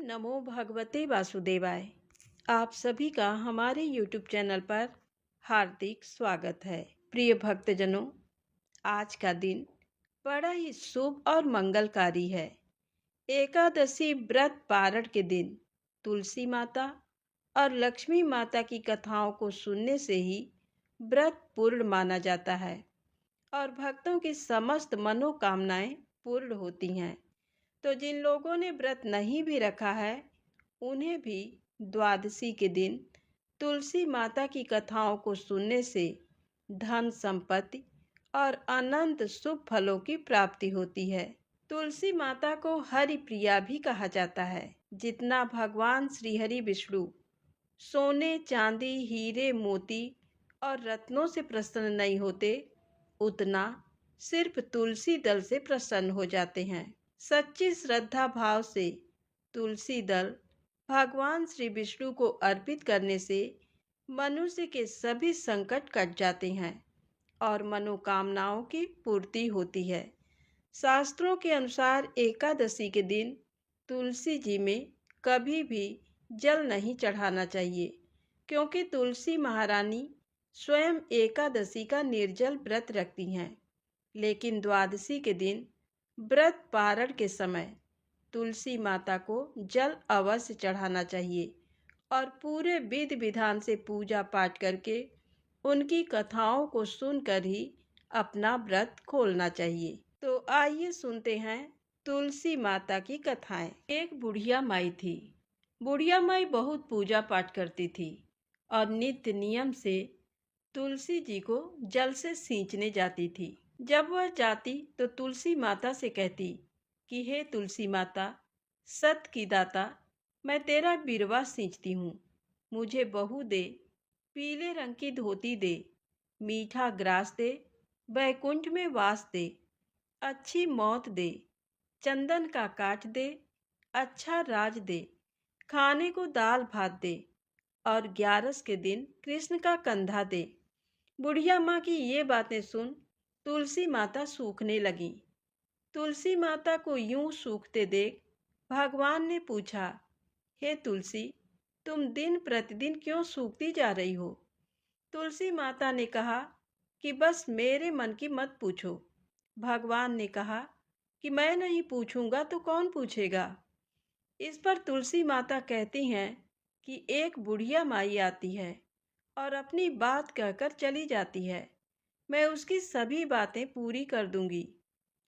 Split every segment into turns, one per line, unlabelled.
नमो भगवते वासुदेवाय। आप सभी का हमारे YouTube चैनल पर हार्दिक स्वागत है। प्रिय भक्तजनों, आज का दिन बड़ा ही शुभ और मंगलकारी है। एकादशी व्रत पारण के दिन तुलसी माता और लक्ष्मी माता की कथाओं को सुनने से ही व्रत पूर्ण माना जाता है और भक्तों की समस्त मनोकामनाएं पूर्ण होती हैं। तो जिन लोगों ने व्रत नहीं भी रखा है, उन्हें भी द्वादशी के दिन तुलसी माता की कथाओं को सुनने से धन संपत्ति और अनंत शुभ फलों की प्राप्ति होती है। तुलसी माता को हरि प्रिया भी कहा जाता है। जितना भगवान श्री हरि विष्णु सोने, चांदी, हीरे, मोती और रत्नों से प्रसन्न नहीं होते, उतना सिर्फ तुलसी दल से प्रसन्न हो जाते हैं। सच्ची श्रद्धा भाव से तुलसी दल भगवान श्री विष्णु को अर्पित करने से मनुष्य के सभी संकट कट जाते हैं और मनोकामनाओं की पूर्ति होती है। शास्त्रों के अनुसार एकादशी के दिन तुलसी जी में कभी भी जल नहीं चढ़ाना चाहिए, क्योंकि तुलसी महारानी स्वयं एकादशी का निर्जल व्रत रखती हैं। लेकिन द्वादशी के दिन व्रत पारण के समय तुलसी माता को जल अवश्य चढ़ाना चाहिए और पूरे विधि विधान से पूजा पाठ करके उनकी कथाओं को सुनकर ही अपना व्रत खोलना चाहिए। तो आइए सुनते हैं तुलसी माता की कथाएं। एक बुढ़िया माई थी। बुढ़िया माई बहुत पूजा पाठ करती थी और नित्य नियम से तुलसी जी को जल से सींचने जाती थी। जब वह जाती तो तुलसी माता से कहती कि हे तुलसी माता, सत की दाता, मैं तेरा बिरवा सींचती हूँ, मुझे बहू दे, पीले रंग की धोती दे, मीठा ग्रास दे, बैकुंठ में वास दे, अच्छी मौत दे, चंदन का काठ दे, अच्छा राज दे, खाने को दाल भात दे और 11 के दिन कृष्ण का कंधा दे। बुढ़िया माँ की ये बातें सुन तुलसी माता सूखने लगी। तुलसी माता को यूं सूखते देख भगवान ने पूछा, हे तुलसी, तुम दिन प्रतिदिन क्यों सूखती जा रही हो? तुलसी माता ने कहा कि बस मेरे मन की मत पूछो। भगवान ने कहा कि मैं नहीं पूछूंगा तो कौन पूछेगा? इस पर तुलसी माता कहती हैं कि एक बुढ़िया माई आती है और अपनी बात कहकर चली जाती है। मैं उसकी सभी बातें पूरी कर दूंगी,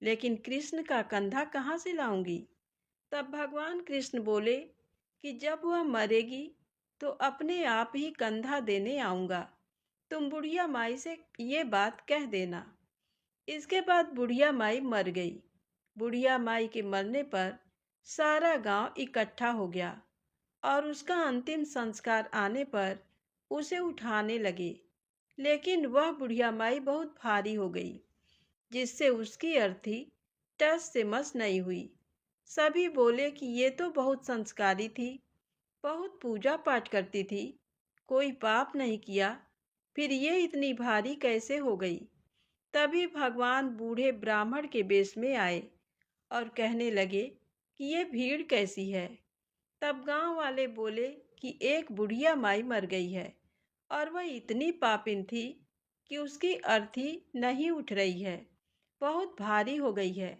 लेकिन कृष्ण का कंधा कहाँ से लाऊंगी? तब भगवान कृष्ण बोले कि जब वह मरेगी तो अपने आप ही कंधा देने आऊंगा। तुम बुढ़िया माई से ये बात कह देना। इसके बाद बुढ़िया माई मर गई। बुढ़िया माई के मरने पर सारा गांव इकट्ठा हो गया और उसका अंतिम संस्कार आने पर उसे उठाने लगे, लेकिन वह बुढ़िया माई बहुत भारी हो गई, जिससे उसकी अर्थी टस से मस नहीं हुई। सभी बोले कि ये तो बहुत संस्कारी थी, बहुत पूजा पाठ करती थी, कोई पाप नहीं किया, फिर ये इतनी भारी कैसे हो गई? तभी भगवान बूढ़े ब्राह्मण के वेश में आए और कहने लगे कि ये भीड़ कैसी है? तब गांव वाले बोले कि एक बुढ़िया माई मर गई है और वह इतनी पापिन थी कि उसकी अर्थी नहीं उठ रही है, बहुत भारी हो गई है।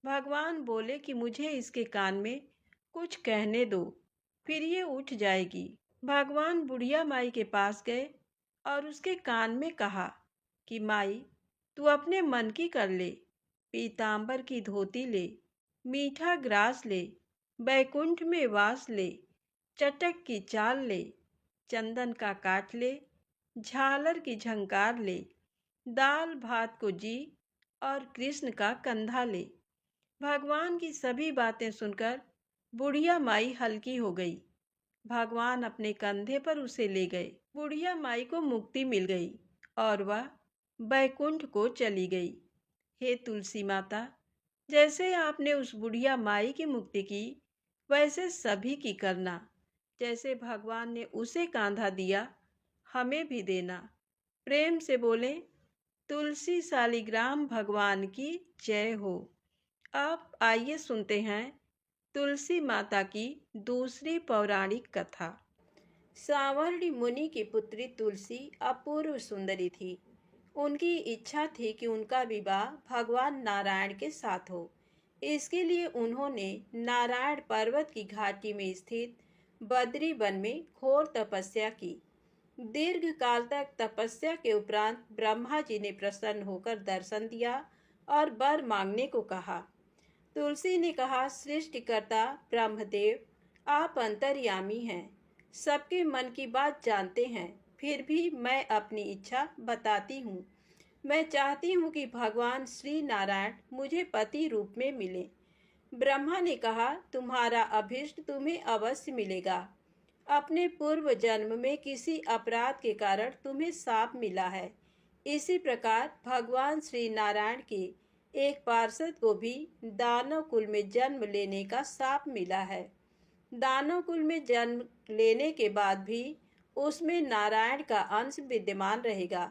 भगवान बोले कि मुझे इसके कान में कुछ कहने दो, फिर ये उठ जाएगी। भगवान बुढ़िया माई के पास गए और उसके कान में कहा कि माई, तू अपने मन की कर ले, पीतांबर की धोती ले, मीठा ग्रास ले, बैकुंठ में वास ले, चटक की चाल ले, चंदन का काट ले, झालर की झंकार ले, दाल भात को जी और कृष्ण का कंधा ले। भगवान की सभी बातें सुनकर बुढ़िया माई हल्की हो गई। भगवान अपने कंधे पर उसे ले गए। बुढ़िया माई को मुक्ति मिल गई और वह बैकुंठ को चली गई। हे तुलसी माता, जैसे आपने उस बुढ़िया माई की मुक्ति की, वैसे सभी की करना। जैसे भगवान ने उसे कांधा दिया, हमें भी देना। प्रेम से बोले, तुलसी शालिग्राम भगवान की जय हो। अब आइए सुनते हैं तुलसी माता की दूसरी पौराणिक कथा। सांवरणी मुनि की पुत्री तुलसी अपूर्व सुंदरी थी। उनकी इच्छा थी कि उनका विवाह भगवान नारायण के साथ हो। इसके लिए उन्होंने नारायण पर्वत की घाटी में स्थित बद्री वन में घोर तपस्या की। दीर्घ काल तक तपस्या के उपरांत ब्रह्मा जी ने प्रसन्न होकर दर्शन दिया और वर मांगने को कहा। तुलसी ने कहा, सृष्टिकर्ता ब्रह्मदेव, आप अंतर्यामी हैं, सबके मन की बात जानते हैं, फिर भी मैं अपनी इच्छा बताती हूँ। मैं चाहती हूँ कि भगवान श्री नारायण मुझे पति रूप में मिले। ब्रह्मा ने कहा, तुम्हारा अभीष्ट तुम्हें अवश्य मिलेगा। अपने पूर्व जन्म में किसी अपराध के कारण तुम्हें शाप मिला है। इसी प्रकार भगवान श्री नारायण के एक पार्षद को भी दानव कुल में जन्म लेने का शाप मिला है। दानव कुल में जन्म लेने के बाद भी उसमें नारायण का अंश विद्यमान रहेगा।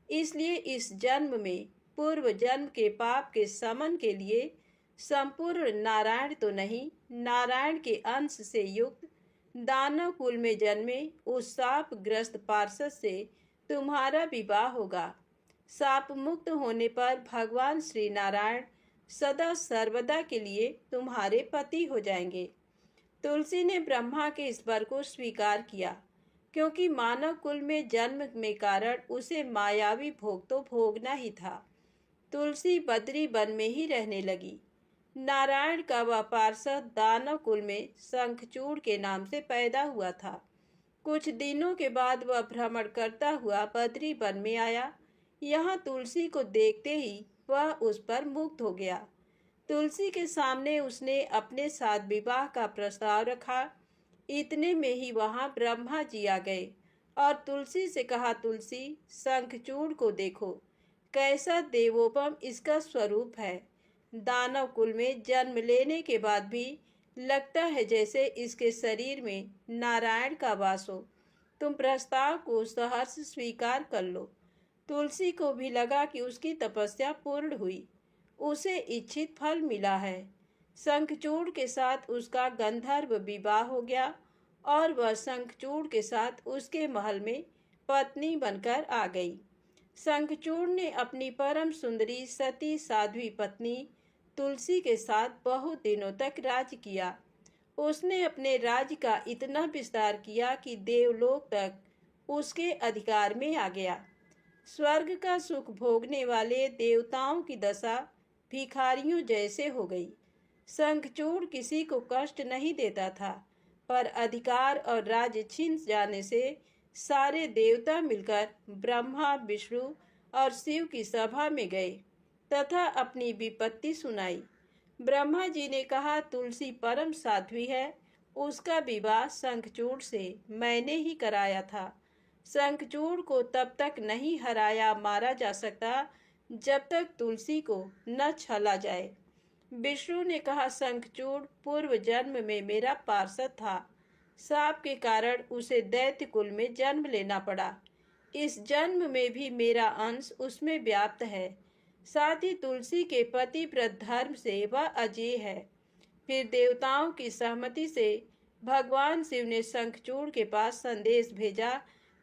इसलिए इस जन्म में पूर्व जन्म के पाप के शमन के लिए संपूर्ण नारायण तो नहीं, नारायण के अंश से युक्त दानव कुल में जन्मे उस शाप ग्रस्त पार्षद से तुम्हारा विवाह होगा। शाप मुक्त होने पर भगवान श्री नारायण सदा सर्वदा के लिए तुम्हारे पति हो जाएंगे। तुलसी ने ब्रह्मा के इस वर को स्वीकार किया, क्योंकि मानव कुल में जन्म में कारण उसे मायावी भोग तो भोगना ही था। तुलसी बद्री वन में ही रहने लगी। नारायण का वह पार्षद दानव कुल में शंखचूड़ के नाम से पैदा हुआ था। कुछ दिनों के बाद वह भ्रमण करता हुआ बद्री वन में आया। यहाँ तुलसी को देखते ही वह उस पर मुग्ध हो गया। तुलसी के सामने उसने अपने साथ विवाह का प्रस्ताव रखा। इतने में ही वहाँ ब्रह्मा जी आ गए और तुलसी से कहा, तुलसी, शंखचूड़ को देखो, कैसा देवोपम इसका स्वरूप है। दानव कुल में जन्म लेने के बाद भी लगता है जैसे इसके शरीर में नारायण का वास हो। तुम प्रस्ताव को सहर्ष स्वीकार कर लो। तुलसी को भी लगा कि उसकी तपस्या पूर्ण हुई, उसे इच्छित फल मिला है। शंखचूड़ के साथ उसका गंधर्व विवाह हो गया और वह शंखचूड़ के साथ उसके महल में पत्नी बनकर आ गई। शंखचूड़ ने अपनी परम सुंदरी सती साध्वी पत्नी तुलसी के साथ बहुत दिनों तक राज किया। उसने अपने राज्य का इतना विस्तार किया कि देवलोक तक उसके अधिकार में आ गया। स्वर्ग का सुख भोगने वाले देवताओं की दशा भिखारियों जैसे हो गई। शंखचूड़ किसी को कष्ट नहीं देता था, पर अधिकार और राज्य छिन जाने से सारे देवता मिलकर ब्रह्मा, विष्णु और शिव की सभा में गए तथा अपनी विपत्ति सुनाई। ब्रह्मा जी ने कहा, तुलसी परम साध्वी है, उसका विवाह शंखचूड़ से मैंने ही कराया था। शंखचूड़ को तब तक नहीं हराया मारा जा सकता जब तक तुलसी को न छला जाए। विष्णु ने कहा, शंखचूड़ पूर्व जन्म में मेरा पार्षद था। शाप के कारण उसे दैत्य कुल में जन्म लेना पड़ा। इस जन्म में भी मेरा अंश उसमें व्याप्त है। साथ ही तुलसी के पतिव्रत धर्म से वह अजेय है। फिर देवताओं की सहमति से भगवान शिव ने शंखचूड़ के पास संदेश भेजा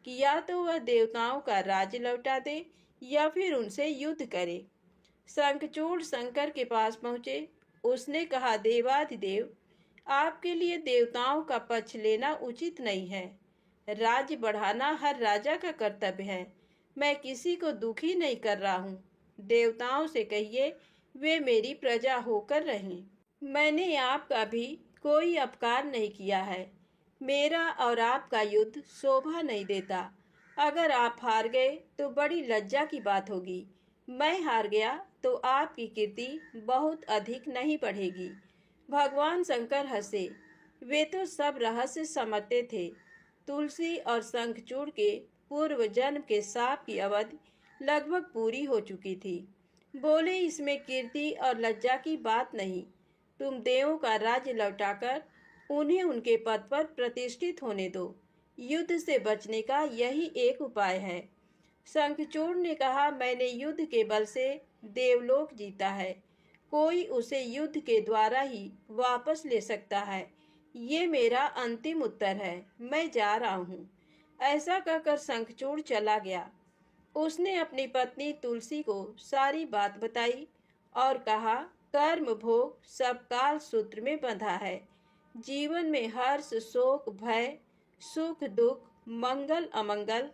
कि या तो वह देवताओं का राज्य लौटा दे या फिर उनसे युद्ध करे। शंखचूड़ शंकर के पास पहुँचे। उसने कहा, देवाधिदेव, आपके लिए देवताओं का पक्ष लेना उचित नहीं है। राज्य बढ़ाना हर राजा का कर्तव्य है। मैं किसी को दुखी नहीं कर रहा हूँ। देवताओं से कहिए वे मेरी प्रजा होकर रहें। मैंने आपका भी कोई अपकार नहीं किया है। मेरा और आपका युद्ध शोभा नहीं देता। अगर आप हार गए तो बड़ी लज्जा की बात होगी। मैं हार गया तो आपकी कीर्ति बहुत अधिक नहीं बढ़ेगी। भगवान शंकर हंसे। वे तो सब रहस्य समझते थे। तुलसी और शंखचूड़ के पूर्व जन्म के शाप की अवधि लगभग पूरी हो चुकी थी। बोले, इसमें कीर्ति और लज्जा की बात नहीं। तुम देवों का राज्य लौटाकर उन्हें उनके पद पर प्रतिष्ठित होने दो। युद्ध से बचने का यही एक उपाय है। शंखचूड़ ने कहा, मैंने युद्ध के बल से देवलोक जीता है। कोई उसे युद्ध के द्वारा ही वापस ले सकता है। ये मेरा अंतिम उत्तर है। मैं जा रहा हूँ। ऐसा कहकर शंखचूड़ चला गया। उसने अपनी पत्नी तुलसी को सारी बात बताई और कहा, कर्म भोग सब काल सूत्र में बंधा है। जीवन में हर्ष शोक भय सुख दुख मंगल अमंगल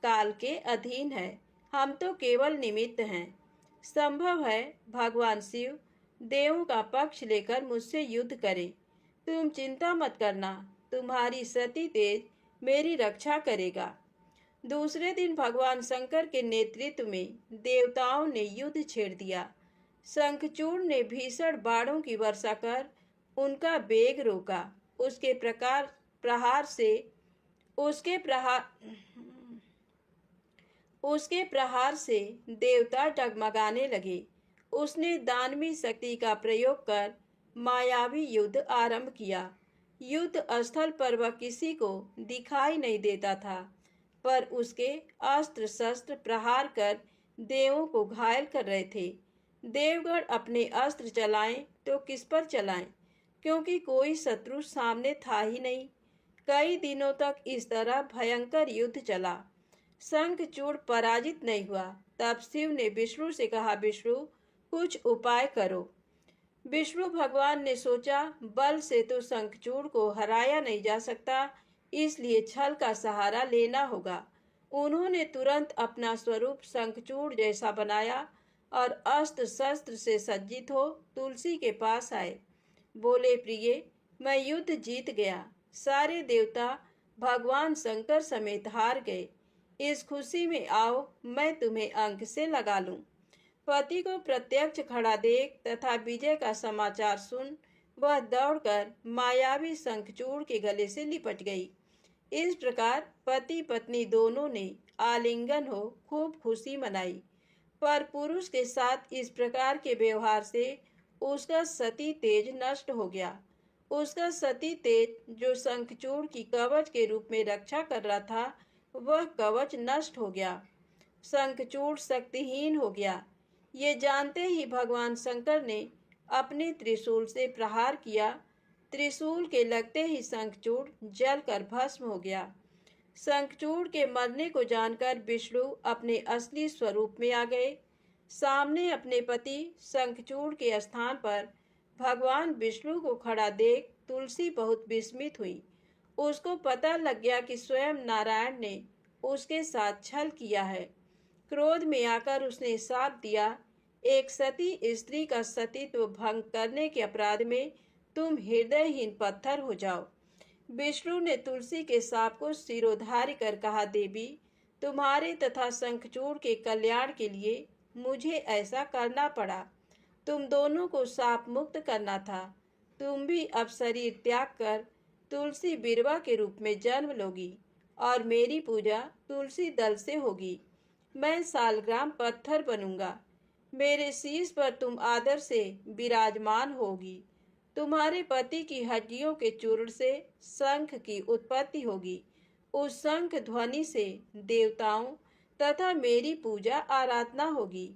काल के अधीन है। हम तो केवल निमित्त हैं। संभव है भगवान शिव देवों का पक्ष लेकर मुझसे युद्ध करें। तुम चिंता मत करना, तुम्हारी सती तेज मेरी रक्षा करेगा। दूसरे दिन भगवान शंकर के नेतृत्व में देवताओं ने युद्ध छेड़ दिया। शंखचूड़ ने भीषण बाणों की वर्षा कर उनका वेग रोका। उसके प्रहार से देवता डगमगाने लगे। उसने दानवी शक्ति का प्रयोग कर मायावी युद्ध आरंभ किया। युद्ध स्थल पर वह किसी को दिखाई नहीं देता था, पर उसके अस्त्र शस्त्र प्रहार कर देवों को घायल कर रहे थे। देवगण अपने अस्त्र चलाएं तो किस पर चलाएं, क्योंकि कोई शत्रु सामने था ही नहीं। कई दिनों तक इस तरह भयंकर युद्ध चला। शंखचूड़ पराजित नहीं हुआ। तब शिव ने विष्णु से कहा, विष्णु कुछ उपाय करो। विष्णु भगवान ने सोचा, बल से तो शंखचूड़ को हराया नहीं जा सकता, इसलिए छल का सहारा लेना होगा। उन्होंने तुरंत अपना स्वरूप शंखचूड़ जैसा बनाया और अस्त्र शस्त्र से सज्जित हो तुलसी के पास आए। बोले, प्रिय, मैं युद्ध जीत गया। सारे देवता भगवान शंकर समेत हार गए। इस खुशी में आओ, मैं तुम्हें अंक से लगा लूं। पति को प्रत्यक्ष खड़ा देख तथा विजय का समाचार सुन वह दौड़कर मायावी शंखचूड़ के गले से लिपट गई। इस प्रकार पति पत्नी दोनों ने आलिंगन हो खूब खुशी मनाई। पर पुरुष के साथ इस प्रकार के व्यवहार से उसका सती तेज नष्ट हो गया। उसका सती तेज जो शंखचूड़ की कवच के रूप में रक्षा कर रहा था, वह कवच नष्ट हो गया। शंखचूड़ शक्तिहीन हो गया। ये जानते ही भगवान शंकर ने अपने त्रिशूल से प्रहार किया। त्रिशूल के लगते ही शंखचूड़ जलकर भस्म हो गया। शंखचूड़ के मरने को जानकर विष्णु अपने असली स्वरूप में आ गए। सामने अपने पति शंखचूड़ के स्थान पर भगवान विष्णु को खड़ा देख तुलसी बहुत विस्मित हुई। उसको पता लग गया कि स्वयं नारायण ने उसके साथ छल किया है। क्रोध में आकर उसने शाप दिया, एक सती स्त्री का सतीत्व भंग करने के अपराध में तुम हृदयहीन पत्थर हो जाओ। विष्णु ने तुलसी के शाप को सिरोधार्य कर कहा, देवी, तुम्हारे तथा शंखचूड़ के कल्याण के लिए मुझे ऐसा करना पड़ा। तुम दोनों को शाप मुक्त करना था। तुम भी अब शरीर त्याग कर तुलसी बिरवा के रूप में जन्म लोगी और मेरी पूजा तुलसी दल से होगी। मैं सालग्राम पत्थर बनूंगा। मेरे शीश पर तुम आदर से विराजमान होगी। तुम्हारे पति की हड्डियों के चूर्ण से शंख की उत्पत्ति होगी। उस शंख ध्वनि से देवताओं तथा मेरी पूजा आराधना होगी।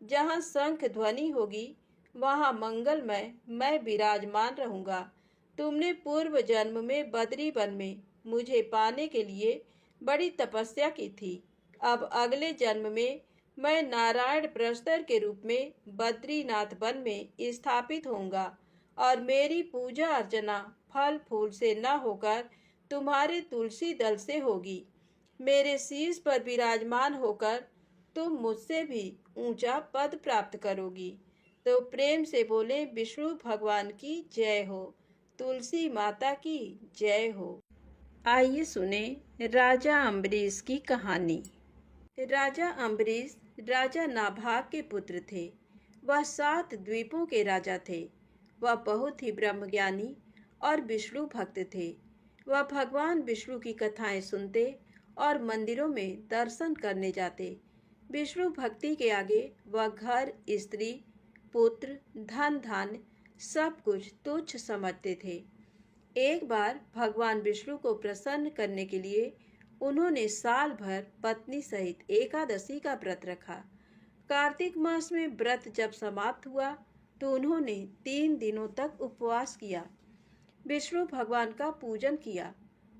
जहाँ शंख ध्वनि होगी वहाँ मंगलमय मैं विराजमान रहूँगा। तुमने पूर्व जन्म में बद्री वन में मुझे पाने के लिए बड़ी तपस्या की थी। अब अगले जन्म में मैं नारायण प्रस्तर के रूप में बद्रीनाथ वन में स्थापित होऊंगा और मेरी पूजा अर्चना फल फूल से न होकर तुम्हारे तुलसी दल से होगी। मेरे शीश पर विराजमान होकर तुम मुझसे भी ऊंचा पद प्राप्त करोगी। तो प्रेम से बोले, विष्णु भगवान की जय हो, तुलसी माता की जय हो। आइए सुने राजा अम्बरीश की कहानी। राजा अम्बरीश राजा नाभाग के पुत्र थे। वह 7 द्वीपों के राजा थे। वह बहुत ही ब्रह्मज्ञानी और विष्णु भक्त थे। वह भगवान विष्णु की कथाएं सुनते और मंदिरों में दर्शन करने जाते। विष्णु भक्ति के आगे वह घर, स्त्री, पुत्र, धन धान्य सब कुछ तुच्छ समझते थे। एक बार भगवान विष्णु को प्रसन्न करने के लिए उन्होंने साल भर पत्नी सहित एकादशी का व्रत रखा। कार्तिक मास में व्रत जब समाप्त हुआ तो उन्होंने 3 दिनों तक उपवास किया, विष्णु भगवान का पूजन किया,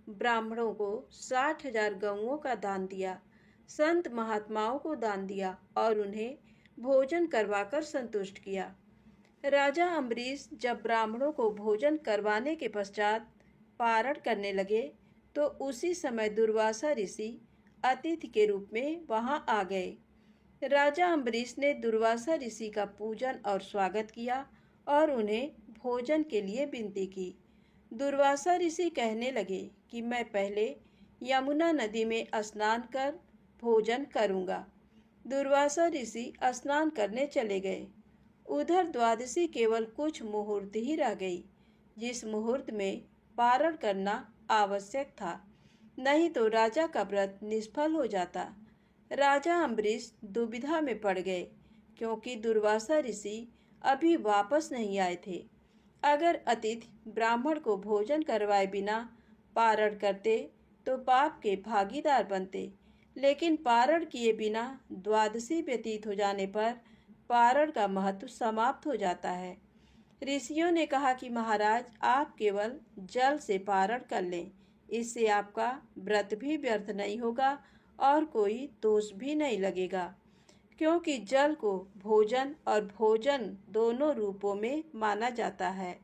ब्राह्मणों को 60,000 गौओं का दान दिया, संत महात्माओं को दान दिया और उन्हें भोजन करवाकर संतुष्ट किया। राजा अम्बरीश जब ब्राह्मणों को भोजन करवाने के पश्चात पारण करने लगे तो उसी समय दुर्वासा ऋषि अतिथि के रूप में वहां आ गए। राजा अम्बरीश ने दुर्वासा ऋषि का पूजन और स्वागत किया और उन्हें भोजन के लिए विनती की। दुर्वासा ऋषि कहने लगे कि मैं पहले यमुना नदी में स्नान कर भोजन करूंगा। दुर्वासा ऋषि स्नान करने चले गए। उधर द्वादशी केवल कुछ मुहूर्त ही रह गई, जिस मुहूर्त में पारण करना आवश्यक था, नहीं तो राजा का व्रत निष्फल हो जाता। राजा अम्बरीश दुविधा में पड़ गए, क्योंकि दुर्वासा ऋषि अभी वापस नहीं आए थे। अगर अतिथि ब्राह्मण को भोजन करवाए बिना पारण करते तो पाप के भागीदार बनते, लेकिन पारण किए बिना द्वादशी व्यतीत हो जाने पर पारण का महत्व समाप्त हो जाता है। ऋषियों ने कहा कि महाराज, आप केवल जल से पारण कर लें, इससे आपका व्रत भी व्यर्थ नहीं होगा और कोई दोष भी नहीं लगेगा, क्योंकि जल को भोजन और भोजन दोनों रूपों में माना जाता है।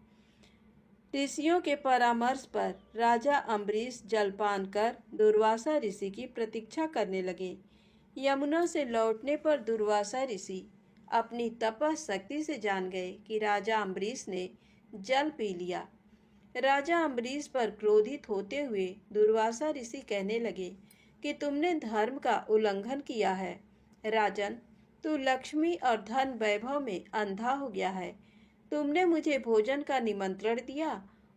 ऋषियों के परामर्श पर राजा अम्बरीश जलपान कर दुर्वासा ऋषि की प्रतीक्षा करने लगे। यमुना से लौटने पर दुर्वासा ऋषि अपनी तपशक्ति से जान गए कि राजा अम्बरीश ने जल पी लिया। राजा अम्बरीश पर क्रोधित होते हुए दुर्वासा ऋषि कहने लगे कि तुमने धर्म का उल्लंघन किया है। राजन, तू लक्ष्मी और धन वैभव में अंधा हो गया है। तुमने मुझे भोजन का निमंत्रण दिया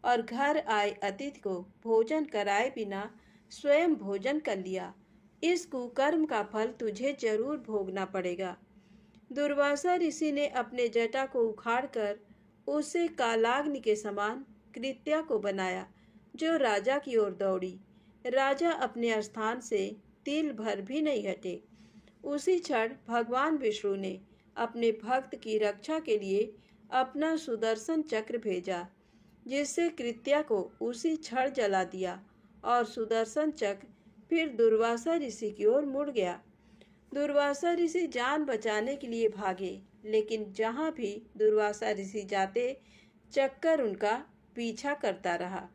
और घर आए अतिथि को भोजन कराए बिना स्वयं भोजन कर लिया। इस कुकर्म का फल तुझे जरूर भोगना पड़ेगा। दुर्वासा ऋषि ने अपने जटा को उखाड़कर उसे कालाग्नि के समान कृत्या को बनाया, जो राजा की ओर दौड़ी। राजा अपने स्थान से तिल भर भी नहीं हटे। उसी क्षण भगवान विष्णु ने अपने भक्त की रक्षा के लिए अपना सुदर्शन चक्र भेजा, जिससे कृत्या को उसी क्षण जला दिया और सुदर्शन चक्र फिर दुर्वासा ऋषि की ओर मुड़ गया। दुर्वासा ऋषि जान बचाने के लिए भागे, लेकिन जहाँ भी दुर्वासा ऋषि जाते चक्कर उनका पीछा करता रहा।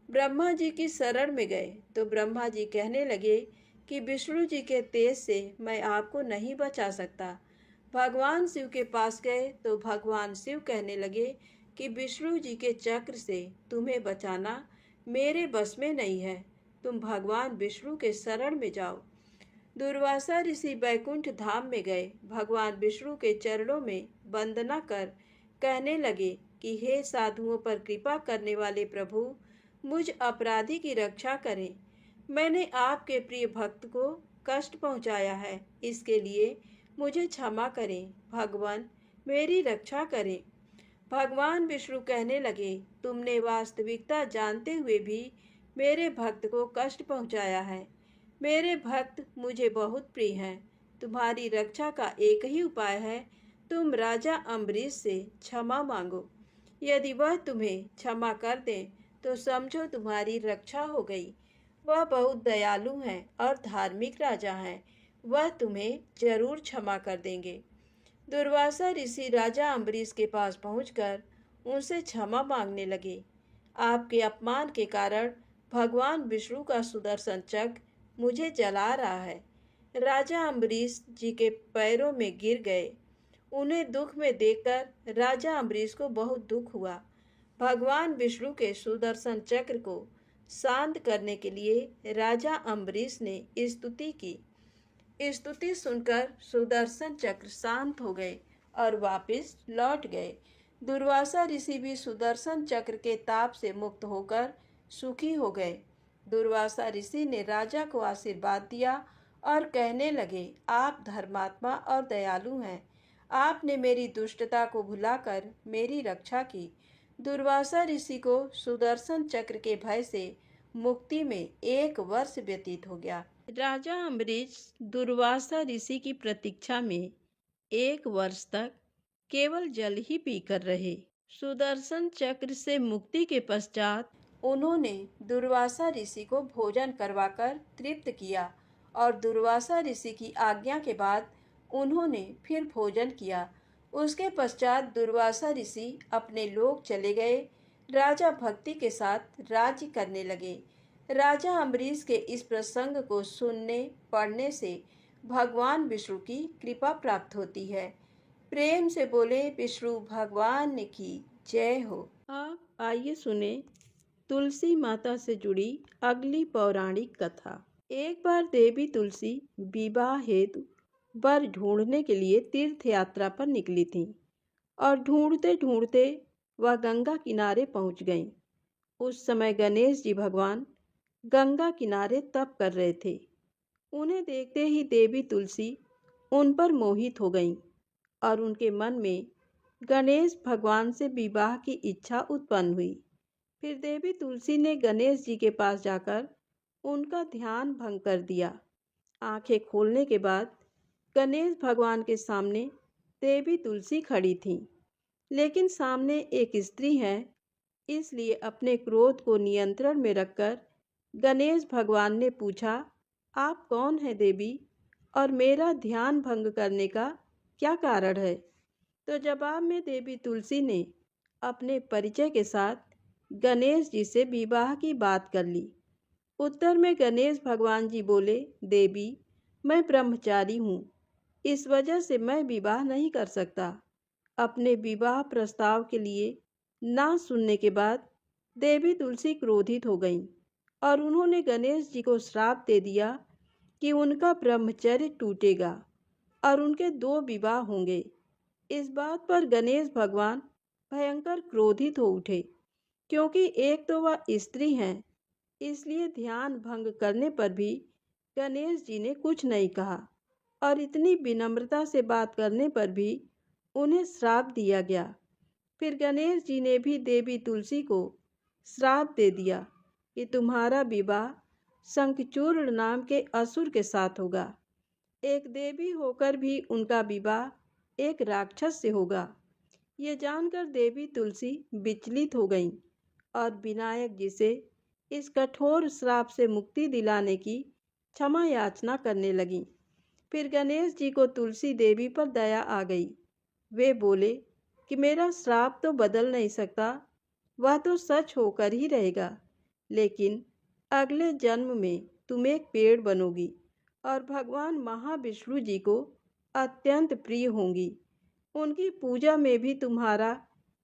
ब्रह्मा जी की शरण में गए तो ब्रह्मा जी कहने लगे कि विष्णु जी के तेज से मैं आपको नहीं बचा सकता। भगवान शिव के पास गए तो भगवान शिव कहने लगे कि विष्णु जी के चक्र से तुम्हें बचाना मेरे बस में नहीं है, तुम भगवान विष्णु के शरण में जाओ। दुर्वासा ऋषि बैकुंठ धाम में गए, भगवान विष्णु के चरणों में वंदना कर कहने लगे कि हे साधुओं पर कृपा करने वाले प्रभु, मुझ अपराधी की रक्षा करें। मैंने आपके प्रिय भक्त को कष्ट पहुंचाया है, इसके लिए मुझे क्षमा करें। भगवान, मेरी रक्षा करें। भगवान विष्णु कहने लगे, तुमने वास्तविकता जानते हुए भी मेरे भक्त को कष्ट पहुंचाया है। मेरे भक्त मुझे बहुत प्रिय हैं। तुम्हारी रक्षा का एक ही उपाय है, तुम राजा अम्बरीश से क्षमा मांगो। यदि वह तुम्हें क्षमा कर दे तो समझो तुम्हारी रक्षा हो गई। वह बहुत दयालु हैं और धार्मिक राजा हैं, वह तुम्हें जरूर क्षमा कर देंगे। दुर्वासा ऋषि राजा अम्बरीश के पास पहुंचकर उनसे क्षमा मांगने लगे। आपके अपमान के कारण भगवान विष्णु का सुदर्शन चक्र मुझे जला रहा है। राजा अम्बरीश जी के पैरों में गिर गए। उन्हें दुख में देखकर राजा अम्बरीश को बहुत दुख हुआ। भगवान विष्णु के सुदर्शन चक्र को शांत करने के लिए राजा अम्बरीश ने स्तुति की। स्तुति सुनकर सुदर्शन चक्र शांत हो गए और वापस लौट गए। दुर्वासा ऋषि भी सुदर्शन चक्र के ताप से मुक्त होकर सुखी हो गए। दुर्वासा ऋषि ने राजा को आशीर्वाद दिया और कहने लगे, आप धर्मात्मा और दयालु हैं। आपने मेरी दुष्टता को भुलाकर मेरी रक्षा की। दुर्वासा ऋषि को सुदर्शन चक्र के भय से मुक्ति में 1 वर्ष व्यतीत हो गया। राजा अम्बरीश दुर्वासा ऋषि की प्रतीक्षा में 1 वर्ष तक केवल जल ही पीकर रहे। सुदर्शन चक्र से मुक्ति के पश्चात उन्होंने दुर्वासा ऋषि को भोजन करवाकर तृप्त किया और दुर्वासा ऋषि की आज्ञा के बाद उन्होंने फिर भोजन किया। उसके पश्चात दुर्वासा ऋषि अपने लोक चले गए। राजा भक्ति के साथ राज्य करने लगे। राजा अम्बरीश के इस प्रसंग को सुनने पढ़ने से भगवान विष्णु की कृपा प्राप्त होती है। प्रेम से बोले विष्णु भगवान की जय हो। आप आइए सुने तुलसी माता से जुड़ी अगली पौराणिक कथा। एक बार देवी तुलसी विवाह हेतु वर ढूंढने के लिए तीर्थ यात्रा पर निकली थीं और ढूंढते ढूंढते वह गंगा किनारे पहुंच गईं। उस समय गणेश जी भगवान गंगा किनारे तप कर रहे थे। उन्हें देखते ही देवी तुलसी उन पर मोहित हो गईं और उनके मन में गणेश भगवान से विवाह की इच्छा उत्पन्न हुई। फिर देवी तुलसी ने गणेश जी के पास जाकर उनका ध्यान भंग कर दिया। आंखें खोलने के बाद गणेश भगवान के सामने देवी तुलसी खड़ी थीं, लेकिन सामने एक स्त्री है, इसलिए अपने क्रोध को नियंत्रण में रखकर गणेश भगवान ने पूछा, आप कौन हैं देवी, और मेरा ध्यान भंग करने का क्या कारण है? तो जवाब में देवी तुलसी ने अपने परिचय के साथ गणेश जी से विवाह की बात कर ली। उत्तर में गणेश भगवान जी बोले, देवी, मैं ब्रह्मचारी हूँ, इस वजह से मैं विवाह नहीं कर सकता। अपने विवाह प्रस्ताव के लिए ना सुनने के बाद देवी तुलसी क्रोधित हो गईं और उन्होंने गणेश जी को श्राप दे दिया कि उनका ब्रह्मचर्य टूटेगा और उनके 2 विवाह होंगे। इस बात पर गणेश भगवान भयंकर क्रोधित हो उठे, क्योंकि एक तो वह स्त्री हैं, इसलिए ध्यान भंग करने पर भी गणेश जी ने कुछ नहीं कहा और इतनी विनम्रता से बात करने पर भी उन्हें श्राप दिया गया। फिर गणेश जी ने भी देवी तुलसी को श्राप दे दिया कि तुम्हारा विवाह शंखचूर्ण नाम के असुर के साथ होगा। एक देवी होकर भी उनका विवाह एक राक्षस से होगा। ये जानकर देवी तुलसी विचलित हो गईं और विनायक जी से इस कठोर श्राप से मुक्ति दिलाने की क्षमा याचना करने लगीं। फिर गणेश जी को तुलसी देवी पर दया आ गई। वे बोले कि मेरा श्राप तो बदल नहीं सकता, वह तो सच होकर ही रहेगा, लेकिन अगले जन्म में तुम एक पेड़ बनोगी और भगवान महाविष्णु जी को अत्यंत प्रिय होंगी। उनकी पूजा में भी तुम्हारा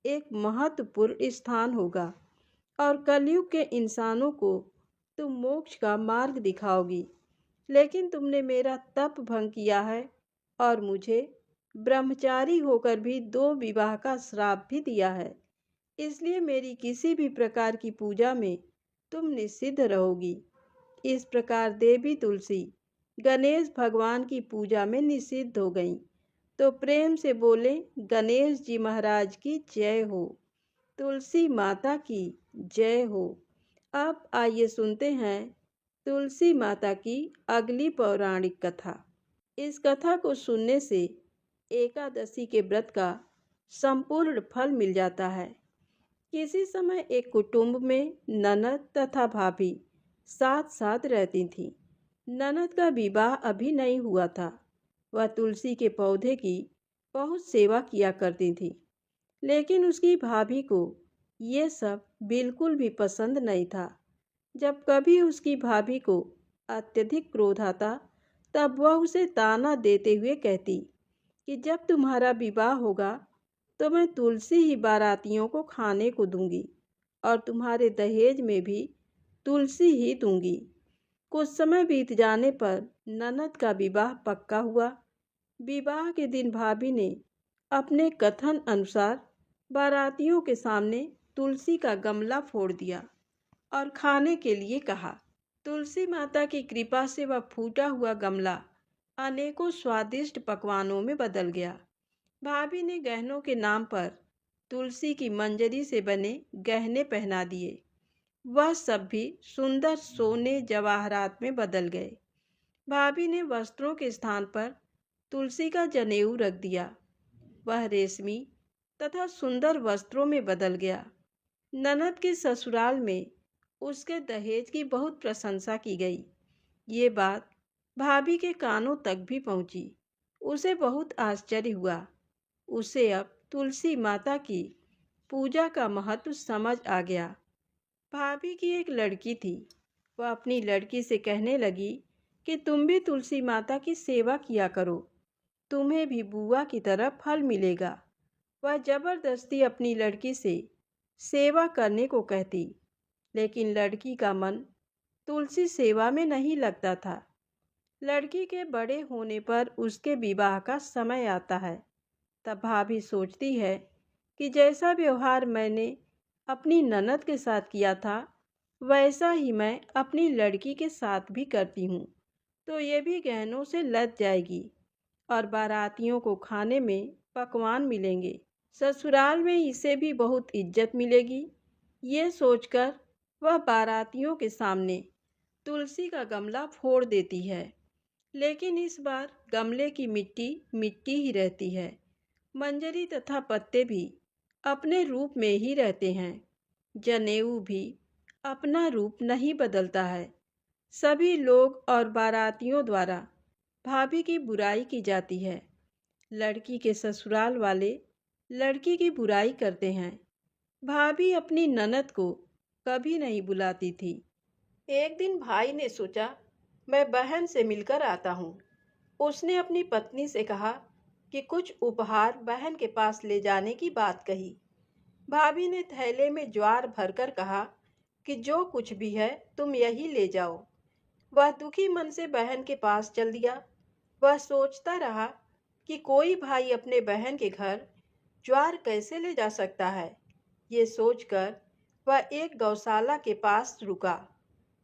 एक महत्वपूर्ण स्थान होगा और कलयुग के इंसानों को तुम मोक्ष का मार्ग दिखाओगी। लेकिन तुमने मेरा तप भंग किया है और मुझे ब्रह्मचारी होकर भी 2 विवाह का श्राप भी दिया है, इसलिए मेरी किसी भी प्रकार की पूजा में तुम निषिद्ध रहोगी। इस प्रकार देवी तुलसी गणेश भगवान की पूजा में निषिद्ध हो गईं। तो प्रेम से बोले, गणेश जी महाराज की जय हो, तुलसी माता की जय हो। अब आइए सुनते हैं तुलसी माता की अगली पौराणिक कथा। इस कथा को सुनने से एकादशी के व्रत का संपूर्ण फल मिल जाता है। किसी समय एक कुटुंब में ननद तथा भाभी साथ साथ रहती थीं। ननद का विवाह अभी नहीं हुआ था। वह तुलसी के पौधे की बहुत सेवा किया करती थी, लेकिन उसकी भाभी को ये सब बिल्कुल भी पसंद नहीं था। जब कभी उसकी भाभी को अत्यधिक क्रोध आता, तब वह उसे ताना देते हुए कहती कि जब तुम्हारा विवाह होगा तो मैं तुलसी ही बारातियों को खाने को दूंगी और तुम्हारे दहेज में भी तुलसी ही दूंगी। कुछ समय बीत जाने पर ननद का विवाह पक्का हुआ। विवाह के दिन भाभी ने अपने कथन अनुसार बारातियों के सामने तुलसी का गमला फोड़ दिया और खाने के लिए कहा। तुलसी माता की कृपा से वह फूटा हुआ गमला अनेकों स्वादिष्ट पकवानों में बदल गया। भाभी ने गहनों के नाम पर तुलसी की मंजरी से बने गहने पहना दिए। वह सब भी सुंदर सोने जवाहरात में बदल गए। भाभी ने वस्त्रों के स्थान पर तुलसी का जनेऊ रख दिया। वह रेशमी तथा सुंदर वस्त्रों में बदल गया। ननद के ससुराल में उसके दहेज की बहुत प्रशंसा की गई। ये बात भाभी के कानों तक भी पहुंची। उसे बहुत आश्चर्य हुआ। उसे अब तुलसी माता की पूजा का महत्व समझ आ गया। भाभी की एक लड़की थी। वह अपनी लड़की से कहने लगी कि तुम भी तुलसी माता की सेवा किया करो, तुम्हें भी बुआ की तरह फल मिलेगा। वह जबरदस्ती अपनी लड़की से सेवा करने को कहती, लेकिन लड़की का मन तुलसी सेवा में नहीं लगता था। लड़की के बड़े होने पर उसके विवाह का समय आता है। तब भाभी सोचती है कि जैसा व्यवहार मैंने अपनी ननद के साथ किया था, वैसा ही मैं अपनी लड़की के साथ भी करती हूँ, तो ये भी गहनों से लद जाएगी और बारातियों को खाने में पकवान मिलेंगे। ससुराल में इसे भी बहुत इज्जत मिलेगी। ये सोचकर वह बारातियों के सामने तुलसी का गमला फोड़ देती है, लेकिन इस बार गमले की मिट्टी मिट्टी ही रहती है। मंजरी तथा पत्ते भी अपने रूप में ही रहते हैं। जनेऊ भी अपना रूप नहीं बदलता है। सभी लोग और बारातियों द्वारा भाभी की बुराई की जाती है। लड़की के ससुराल वाले लड़की की बुराई करते हैं। भाभी अपनी ननद को कभी नहीं बुलाती थी। एक दिन भाई ने सोचा, मैं बहन से मिलकर आता हूँ। उसने अपनी पत्नी से कहा कि कुछ उपहार बहन के पास ले जाने की बात कही। भाभी ने थैले में ज्वार भरकर कहा कि जो कुछ भी है तुम यही ले जाओ। वह दुखी मन से बहन के पास चल दिया। वह सोचता रहा कि कोई भाई अपने बहन के घर ज्वार कैसे ले जा सकता है। ये सोचकर वह एक गौशाला के पास रुका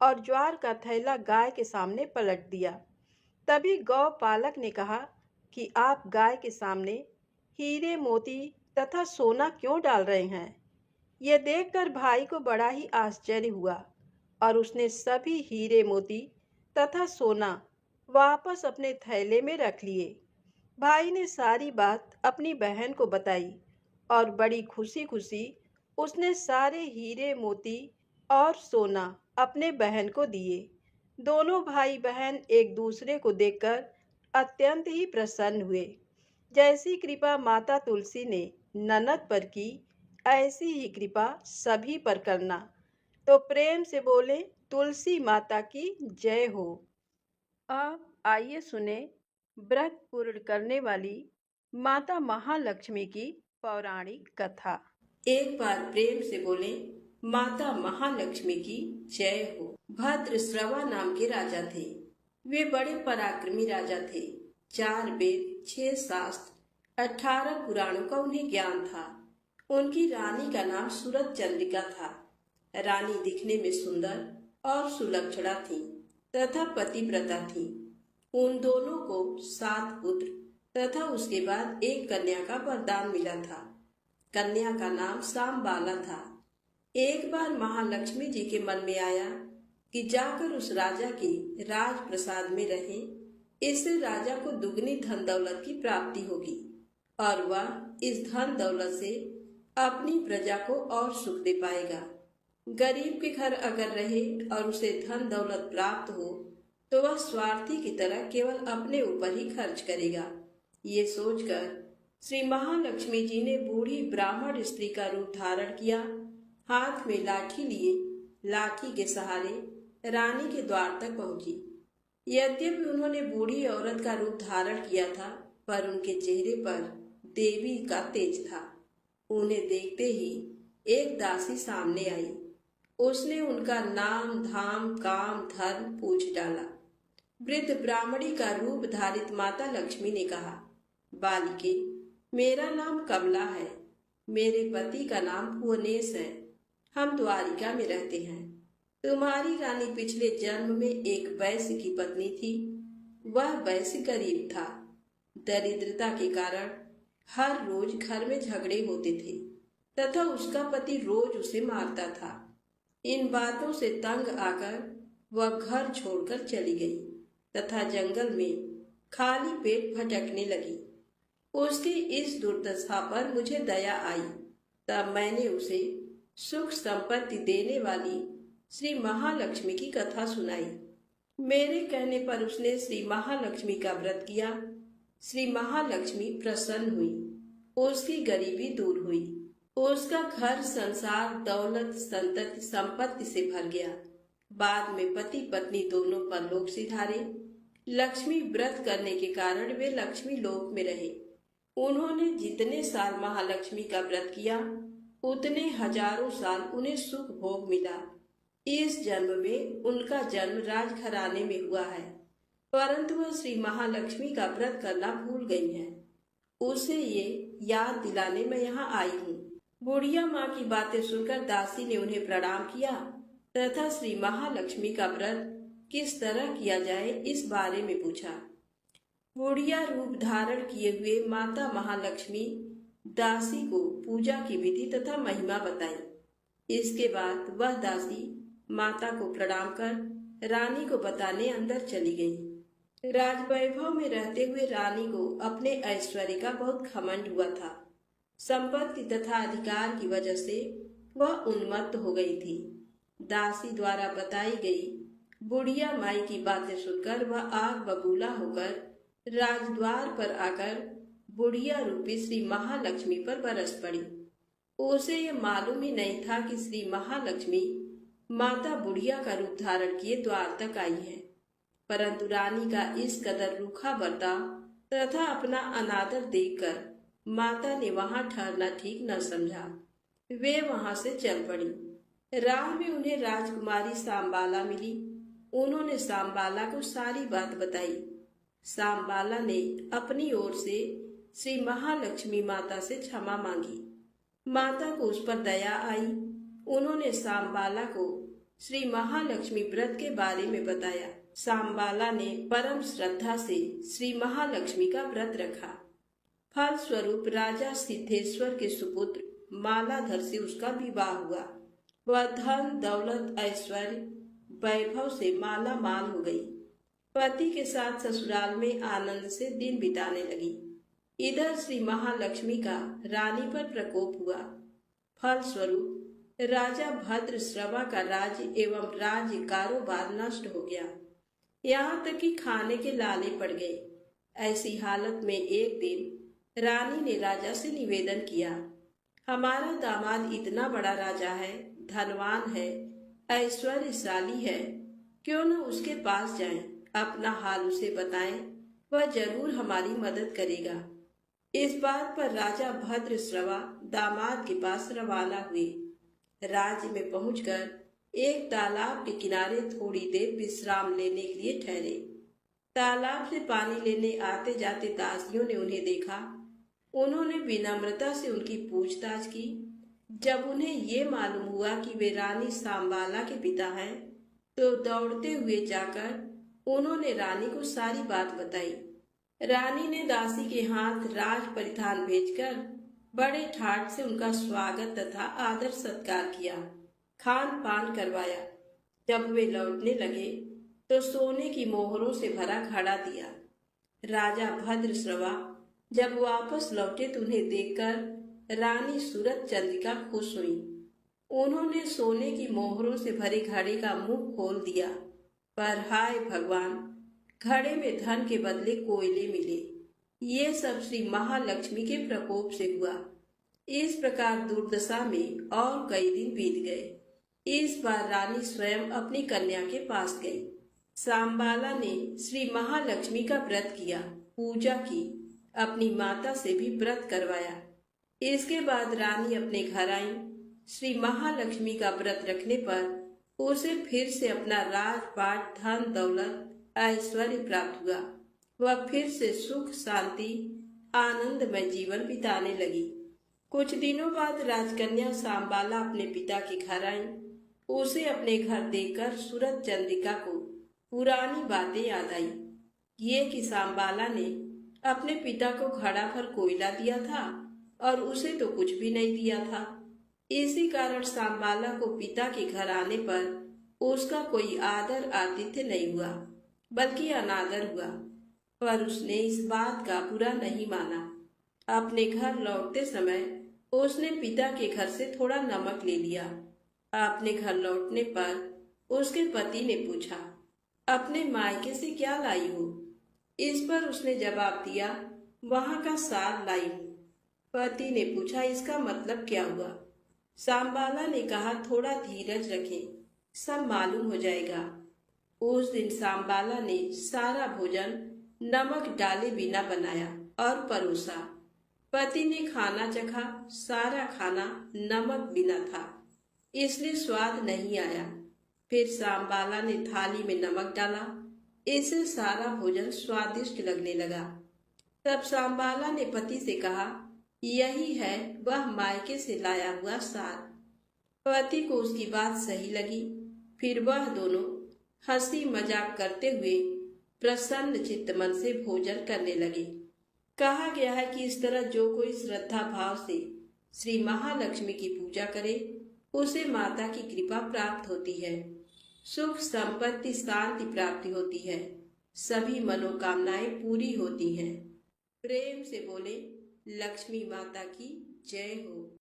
और ज्वार का थैला गाय के सामने पलट दिया। तभी गौ पालक ने कहा कि आप गाय के सामने हीरे मोती तथा सोना क्यों डाल रहे हैं। यह देखकर भाई को बड़ा ही आश्चर्य हुआ और उसने सभी हीरे मोती तथा सोना वापस अपने थैले में रख लिए। भाई ने सारी बात अपनी बहन को बताई और बड़ी खुशी खुशी उसने सारे हीरे मोती और सोना अपने बहन को दिए। दोनों भाई बहन एक दूसरे को देखकर अत्यंत ही प्रसन्न हुए। जैसी कृपा माता तुलसी ने ननद पर की, ऐसी ही कृपा सभी पर करना। तो प्रेम से बोले, तुलसी माता की जय हो। अब आइए सुने व्रत पूर्ण करने वाली माता महालक्ष्मी की पौराणिक कथा। एक बार प्रेम से बोले, माता महालक्ष्मी की जय हो। भद्रश्रवा नाम के राजा थे। वे बड़े पराक्रमी राजा थे। 4 वेद, 6 शास्त्र, 18 पुराणों का उन्हें ज्ञान था। उनकी रानी का नाम सूरत चंद्रिका था। रानी दिखने में सुंदर और सुलक्षणा थी तथा पतिव्रता थी। उन दोनों को 7 पुत्र तथा उसके बाद एक कन्या का वरदान मिला था। कन्या का नाम सांबाला था। एक बार महालक्ष्मी जी के मन में आया कि जाकर उस राजा के राजप्रसाद में रहे, इससे राजा को दुगनी धन दौलत की प्राप्ति होगी और वह इस धन दौलत से अपनी प्रजा को और सुख दे पाएगा। गरीब के घर अगर रहे और उसे धन दौलत प्राप्त हो तो वह स्वार्थी की तरह केवल अपने ऊपर ही खर्च करेगा। ये सोचकर श्री महालक्ष्मी जी ने बूढ़ी ब्राह्मण स्त्री का रूप धारण किया। हाथ में लाठी लिए लाठी के सहारे रानी के द्वार तक पहुंची। यद्यपि उन्होंने बूढ़ी औरत का रूप धारण किया था, पर उनके चेहरे पर देवी का तेज था। उन्हें देखते ही एक दासी सामने आई। उसने उनका नाम, धाम, काम, धर्म पूछ डाला। वृद्ध ब्राह्मणी का रूप धारित माता लक्ष्मी ने कहा, बालिके, मेरा नाम कमला है। मेरे पति का नाम भुवनेश है। हम द्वारिका में रहते हैं। तुम्हारी रानी पिछले जन्म में एक वैश्य की पत्नी थी। वह वैश्य गरीब था। दरिद्रता के कारण हर रोज घर में झगड़े होते थे तथा उसका पति रोज उसे मारता था। इन बातों से तंग आकर वह घर छोड़कर चली गई तथा जंगल में खाली पेट भटकने लगी। उसकी इस दुर्दशा पर मुझे दया आई। तब मैंने उसे सुख संपत्ति देने वाली श्री महालक्ष्मी की कथा सुनाई। मेरे कहने पर उसने श्री महालक्ष्मी का व्रत किया। श्री महालक्ष्मी प्रसन्न हुई, उसकी गरीबी दूर हुई, उसका घर संसार दौलत संतति संपत्ति से भर गया। बाद में पति पत्नी दोनों परलोक सिधारे। लक्ष्मी व्रत करने के कारण वे लक्ष्मी लोक में रहे। उन्होंने जितने साल महालक्ष्मी का व्रत किया उतने हजारों साल उन्हें सुख भोग मिला। इस जन्म में उनका जन्म राजघराने में हुआ है, परंतु वह श्री महालक्ष्मी का व्रत करना भूल गई हैं। उसे ये याद दिलाने मैं यहाँ आई हूँ। बुढ़िया माँ की बातें सुनकर दासी ने उन्हें प्रणाम किया तथा श्री महालक्ष्मी का व्रत किस तरह किया जाए इस बारे में पूछा। बुढ़िया रूप धारण किए हुए माता महालक्ष्मी दासी को पूजा की विधि तथा महिमा बताई। इसके बाद वह दासी माता को प्रणाम कर रानी को बताने अंदर चली गई। राजवैभव में रहते हुए रानी को अपने ऐश्वर्य का बहुत घमंड हुआ था। संपत्ति तथा अधिकार की वजह से वह उन्मत्त हो गई थी। दासी द्वारा बताई गई बुढ़िया माई की बातें सुनकर वह आग बबूला होकर राजद्वार पर आकर बुढ़िया रूपी श्री महालक्ष्मी पर बरस पड़ी। उसे ये मालूम ही नहीं था कि श्री महालक्ष्मी माता बुढ़िया का रूप धारण किए द्वार तक आई है, परंतु रानी का इस कदर रूखा बर्ताव तथा अपना अनादर देखकर माता ने वहां ठहरना ठीक न समझा। वे वहां से चल पड़ी। राह में उन्हें राजकुमारी सांबाला मिली। उन्होंने सांबाला को सारी बात बताई। सांबाला ने अपनी ओर से श्री महालक्ष्मी माता से क्षमा मांगी। माता को उस पर दया आई। उन्होंने सांबाला को श्री महालक्ष्मी व्रत के बारे में बताया। सांबाला ने परम श्रद्धा से श्री महालक्ष्मी का व्रत रखा। फल स्वरूप राजा सिद्धेश्वर के सुपुत्र मालाधर से उसका विवाह हुआ। वह धन दौलत ऐश्वर्य वैभव से माला माल हो गई। पति के साथ ससुराल में आनंद से दिन बिताने लगी। इधर श्री महालक्ष्मी का रानी पर प्रकोप हुआ। फल स्वरूप राजा भद्र श्रवा का राज्य एवं राज्य कारोबार नष्ट हो गया। यहाँ तक कि खाने के लाले पड़ गए। ऐसी हालत में एक दिन रानी ने राजा से निवेदन किया, हमारा दामाद इतना बड़ा राजा है, धनवान है, ऐश्वर्यशाली है, क्यों न उसके पास जाएं, अपना हाल उसे बताएं, वह जरूर हमारी मदद करेगा। इस बात पर राजा भद्र श्रवा दामाद के पास रवाना हुए। राज्य में पहुंचकर एक तालाब के किनारे थोड़ी देर विश्राम लेने के लिए ठहरे। तालाब से पानी लेने आते जाते दासियों ने उन्हें देखा। उन्होंने विनम्रता से उनकी पूछताछ की। जब उन्हें ये मालूम हुआ कि वे रानी सांबाला के पिता हैं, तो दौड़ते हुए जाकर उन्होंने रानी को सारी बात बताई। रानी ने दासी के हाथ राज परिधान भेजकर बड़े ठाट से उनका स्वागत तथा आदर सत्कार किया, खान पान करवाया। जब वे लौटने लगे तो सोने की मोहरों से भरा घड़ा दिया। राजा भद्र श्रवा जब वापस लौटे तो उन्हें देखकर रानी सूरत चंद्रिका खुश हुई। उन्होंने सोने की मोहरों से भरे घड़े का मुंह खोल दिया, पर हाय भगवान, घड़े में धन के बदले कोयले मिले। ये सब श्री महालक्ष्मी के प्रकोप से हुआ। इस प्रकार दुर्दशा में और कई दिन बीत गए। इस बार रानी स्वयं अपनी कन्या के पास गई। सांबाला ने श्री महालक्ष्मी का व्रत किया, पूजा की, अपनी माता से भी व्रत करवाया। इसके बाद रानी अपने घर आई। श्री महालक्ष्मी का व्रत रखने पर उसे फिर से अपना राजपाट धन दौलत ऐश्वर्य प्राप्त हुआ। वह फिर से सुख शांति आनंदमय जीवन बिताने लगी। कुछ दिनों बाद राजकन्या सांबाला अपने पिता के घर आई। उसे अपने घर देखकर सूरत चंद्रिका को पुरानी बातें याद आई। ये कि सांबाला ने अपने पिता को घड़ा भर कोयला दिया था और उसे तो कुछ भी नहीं दिया था। इसी कारण सांबाला को पिता के घर आने पर उसका कोई आदर आतिथ्य नहीं हुआ, बल्कि अनादर हुआ। पर उसने इस बात का बुरा नहीं माना। अपने घर लौटते समय उसने पिता के घर से थोड़ा नमक ले लिया। अपने घर लौटने पर उसके पति ने पूछा, अपने मायके से क्या लाई हो? इस पर उसने जवाब दिया, वहां का साग लाई हूँ। पति ने पूछा, इसका मतलब क्या हुआ? सांबाला ने कहा, थोड़ा धीरज रखें, सब मालूम हो जाएगा। उस दिन सांबाला ने सारा भोजन नमक डाले बिना बनाया और परोसा। पति ने खाना चखा, सारा खाना नमक बिना था, इसलिए स्वाद नहीं आया। फिर सांबाला ने थाली में नमक डाला, इससे सारा भोजन स्वादिष्ट लगने लगा। तब सांबाला ने पति से कहा, यही है वह मायके से लाया हुआ साग। पति को उसकी बात सही लगी। फिर वह दोनों हंसी मजाक करते हुए प्रसन्न चित्त मन से भोजन करने लगे। कहा गया है कि इस तरह जो कोई श्रद्धा भाव से श्री महालक्ष्मी की पूजा करे, उसे माता की कृपा प्राप्त होती है, सुख संपत्ति शांति प्राप्ति होती है, सभी मनोकामनाएं पूरी होती हैं। प्रेम से बोले, लक्ष्मी माता की जय हो।